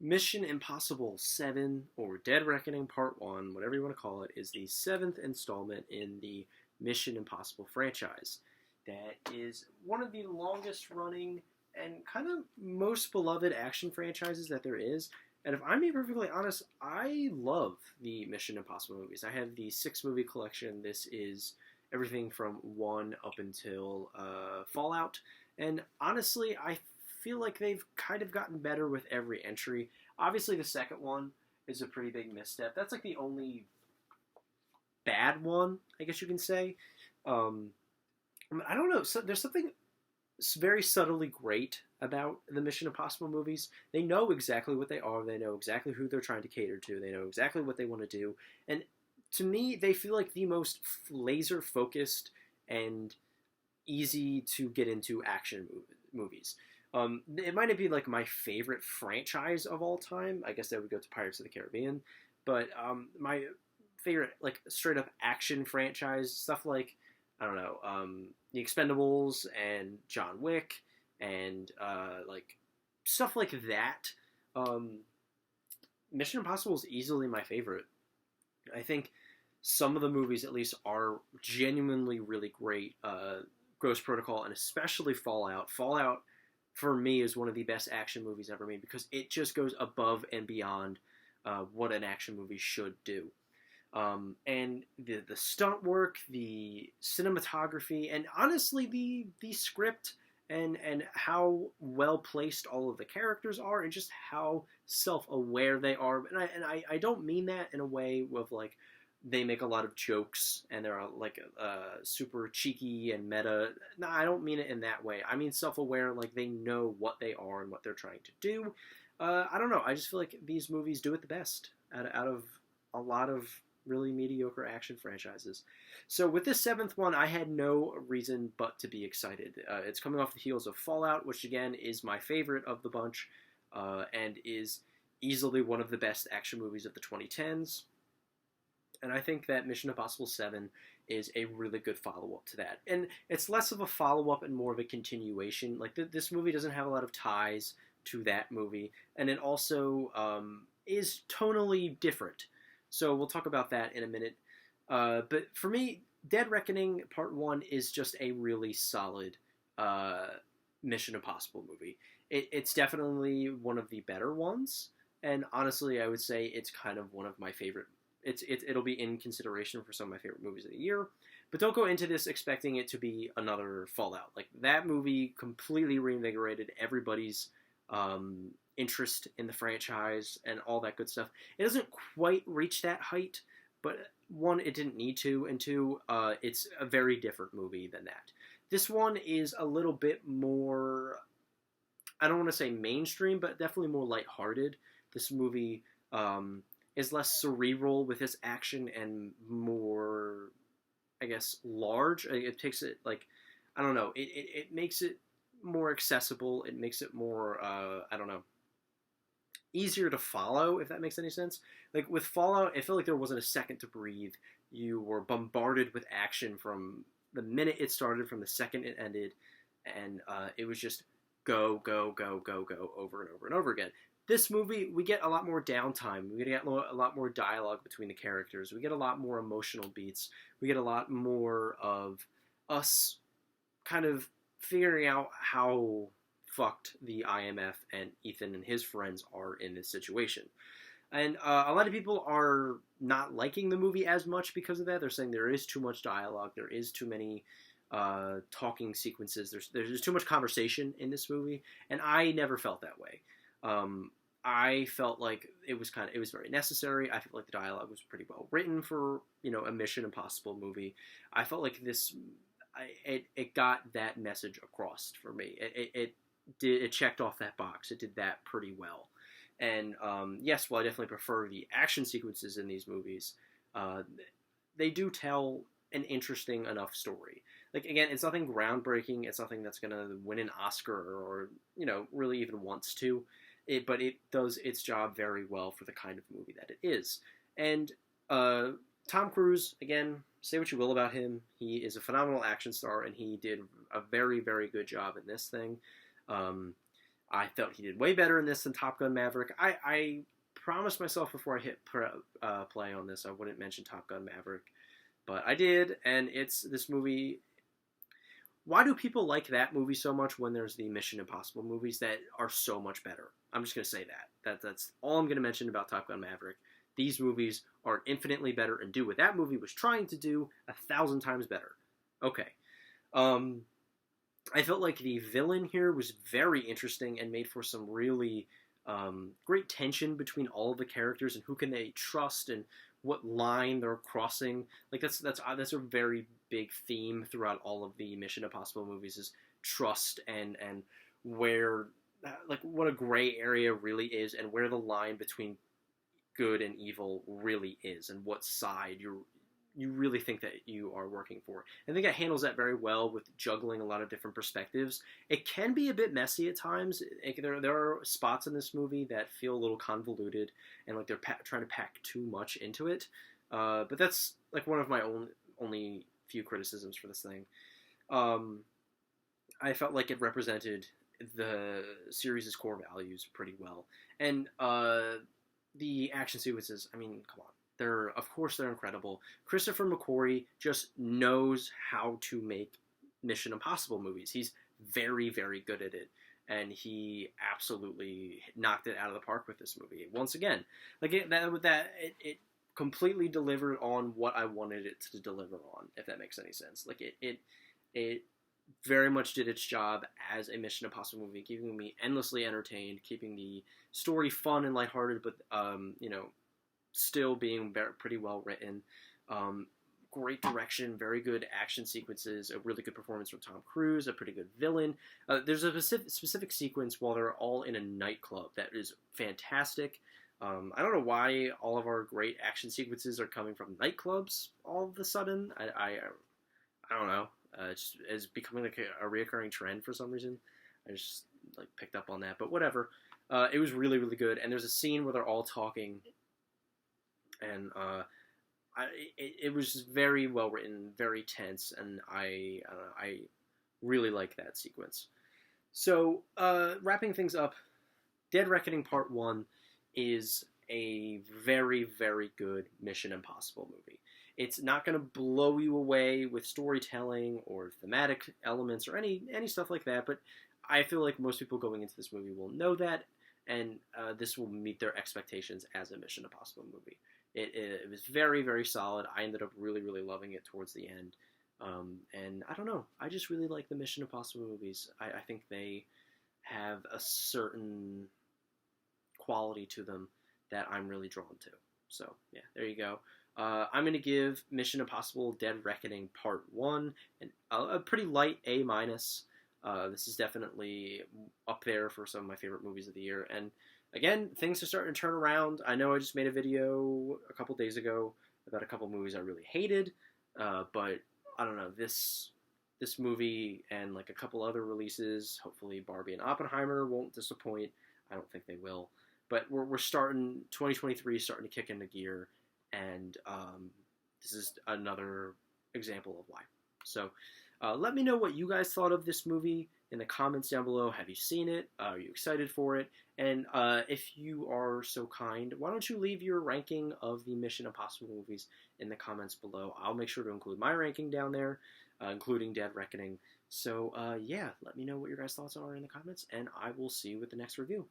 Mission Impossible 7, or Dead Reckoning Part 1, whatever you want to call it, is the seventh installment in the Mission Impossible franchise. That is one of the longest running and kind of most beloved action franchises that there is. And if I'm being perfectly honest, I love the Mission Impossible movies. I have the six movie collection. This is everything from 1 up until Fallout. And honestly, I feel like they've kind of gotten better with every entry. Obviously, the second one is a pretty big misstep. That's like the only bad one, I guess you can say. Um, I don't know. So there's something very subtly great about the Mission Impossible movies. They know exactly what they are. They know exactly who they're trying to cater to. They know exactly what they want to do. And to me, they feel like the most laser focused and easy to get into action movies. It might not be like my favorite franchise of all time. I guess that would go to Pirates of the Caribbean, but my favorite like straight up action franchise stuff like I don't know the Expendables and John Wick and like stuff like that. Um, Mission Impossible is easily my favorite. I think some of the movies at least are genuinely really great. Ghost Protocol and especially Fallout. Fallout for me is one of the best action movies ever made because it just goes above and beyond what an action movie should do. And the stunt work, the cinematography, and honestly the script and how well placed all of the characters are, and just how self aware they are. And I don't mean that in a way of like they make a lot of jokes and they're like super cheeky and meta. No, I don't mean it in that way. I mean self-aware, like they know what they are and what they're trying to do. I don't know. I just feel like these movies do it the best out of a lot of really mediocre action franchises. So with this seventh one, I had no reason but to be excited. It's coming off the heels of Fallout, which again is my favorite of the bunch, and is easily one of the best action movies of the 2010s. And I think that Mission Impossible 7 is a really good follow up to that. And it's less of a follow up and more of a continuation. Like, this movie doesn't have a lot of ties to that movie. And it also is tonally different. So we'll talk about that in a minute. But for me, Dead Reckoning Part 1 is just a really solid Mission Impossible movie. It's definitely one of the better ones. And honestly, I would say it's kind of one of my favorite. It'll be in consideration for some of my favorite movies of the year. But don't go into this expecting it to be another Fallout. Like, that movie completely reinvigorated everybody's interest in the franchise and all that good stuff. It doesn't quite reach that height, but one, it didn't need to, and two, it's a very different movie than that. This one is a little bit more, I don't want to say mainstream, but definitely more lighthearted. This movie is less cerebral with its action and more, I guess, large. It takes it, like, I don't know, it makes it more accessible. It makes it more, I don't know, easier to follow, if that makes any sense. Like, with Fallout, I feel like there wasn't a second to breathe. You were bombarded with action from the minute it started, from the second it ended, and it was just go, go, go, go, go, over and over and over again. This movie, we get a lot more downtime. We get a lot more dialogue between the characters. We get a lot more emotional beats. We get a lot more of us kind of figuring out how fucked the IMF and Ethan and his friends are in this situation. And a lot of people are not liking the movie as much because of that. They're saying there is too much dialogue. There is too many talking sequences. There's too much conversation in this movie. And I never felt that way. I felt like it was very necessary. I felt like the dialogue was pretty well written for, a Mission Impossible movie. I felt like it got that message across for me. It checked off that box. It did that pretty well. And yes, while I definitely prefer the action sequences in these movies, they do tell an interesting enough story. Like, again, it's nothing groundbreaking. It's nothing that's going to win an Oscar or, really even wants to. But it does its job very well for the kind of movie that it is. And Tom Cruise, again, say what you will about him, he is a phenomenal action star, and he did a very, very good job in this thing. I felt he did way better in this than Top Gun Maverick. I promised myself before I hit play on this I wouldn't mention Top Gun Maverick, but I did, and it's this movie. Why do people like that movie so much when there's the Mission Impossible movies that are so much better? I'm just gonna say that's all I'm gonna mention about Top Gun Maverick. These movies are infinitely better and do what that movie was trying to do 1,000 times better. Okay. Um, I felt like the villain here was very interesting and made for some really great tension between all of the characters and who can they trust and what line they're crossing. Like that's a very big theme throughout all of the Mission Impossible movies is trust and where like what a gray area really is and where the line between good and evil really is and what side you really think that you are working for. I think it handles that very well with juggling a lot of different perspectives. It can be a bit messy at times. There are spots in this movie that feel a little convoluted and like they're trying to pack too much into it. But that's like one of my only few criticisms for this thing. I felt like it represented the series' core values pretty well. And the action sequences, I mean, come on. Of course they're incredible. Christopher McQuarrie just knows how to make Mission Impossible movies. He's very, very good at it, and he absolutely knocked it out of the park with this movie. Once again, like it completely delivered on what I wanted it to deliver on. If that makes any sense, like it very much did its job as a Mission Impossible movie, keeping me endlessly entertained, keeping the story fun and lighthearted, but still being pretty well written. Great direction, very good action sequences, a really good performance from Tom Cruise, a pretty good villain. There's a specific sequence while they're all in a nightclub that is fantastic. I don't know why all of our great action sequences are coming from nightclubs all of a sudden. I don't know. It's becoming like a reoccurring trend for some reason. I just like picked up on that, but whatever. It was really, really good. And there's a scene where they're all talking and it was just very well written, very tense, and I really like that sequence. So wrapping things up, Dead Reckoning Part 1 is a very, very good Mission Impossible movie. It's not going to blow you away with storytelling or thematic elements or any stuff like that, but I feel like most people going into this movie will know that, and this will meet their expectations as a Mission Impossible movie. It was very, very solid. I ended up really, really loving it towards the end. And I don't know. I just really like the Mission Impossible movies. I think they have a certain quality to them that I'm really drawn to. So, yeah, there you go. I'm going to give Mission Impossible Dead Reckoning Part 1 a pretty light A-. This is definitely up there for some of my favorite movies of the year. And again, things are starting to turn around. I know I just made a video a couple days ago about a couple movies I really hated, but I don't know, this movie and like a couple other releases, hopefully Barbie and Oppenheimer won't disappoint. I don't think they will. But we're starting, 2023 is starting to kick into gear, and this is another example of why. So let me know what you guys thought of this movie in the comments down below. Have you seen it? Are you excited for it? And if you are so kind, why don't you leave your ranking of the Mission Impossible movies in the comments below. I'll make sure to include my ranking down there, including Dead Reckoning. So yeah, let me know what your guys' thoughts are in the comments, and I will see you with the next review.